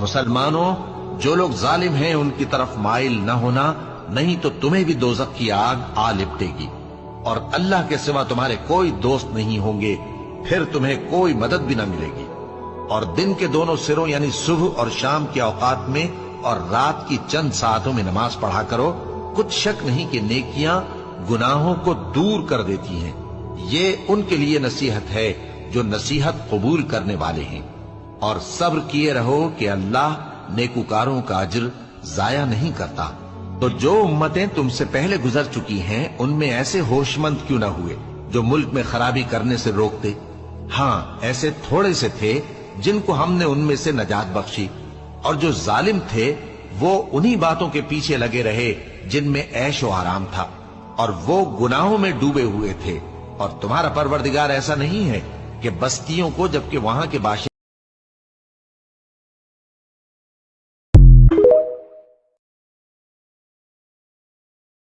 मुसलमानों, जो लोग जालिम हैं उनकी तरफ माइल न होना, नहीं तो तुम्हें भी दोजख की आग आ लिपटेगी और अल्लाह के सिवा तुम्हारे कोई दोस्त नहीं होंगे, फिर तुम्हें कोई मदद भी न मिलेगी। और दिन के दोनों सिरों यानी सुबह और शाम के औकात में और रात की चंद सातों में नमाज पढ़ा करो। कुछ शक नहीं कि नेकियां गुनाहों को दूर कर देती हैं। ये उनके लिए नसीहत है जो नसीहत कबूल करने वाले हैं। और सब्र किए रहो कि अल्लाह नेकुकारों का अज्र जाया नहीं करता। तो जो उम्मतें तुमसे पहले गुजर चुकी हैं उनमें ऐसे होशमंद क्यों न हुए जो मुल्क में खराबी करने से रोकते। हाँ, ऐसे थोड़े से थे जिनको हमने उनमें से नजात बख्शी, और जो जालिम थे वो उन्हीं बातों के पीछे लगे रहे जिनमें ऐश व आराम था, और वो गुनाहों में डूबे हुए थे। और तुम्हारा परवरदिगार ऐसा नहीं है कि बस्तियों को जबकि वहां के बाशिंदे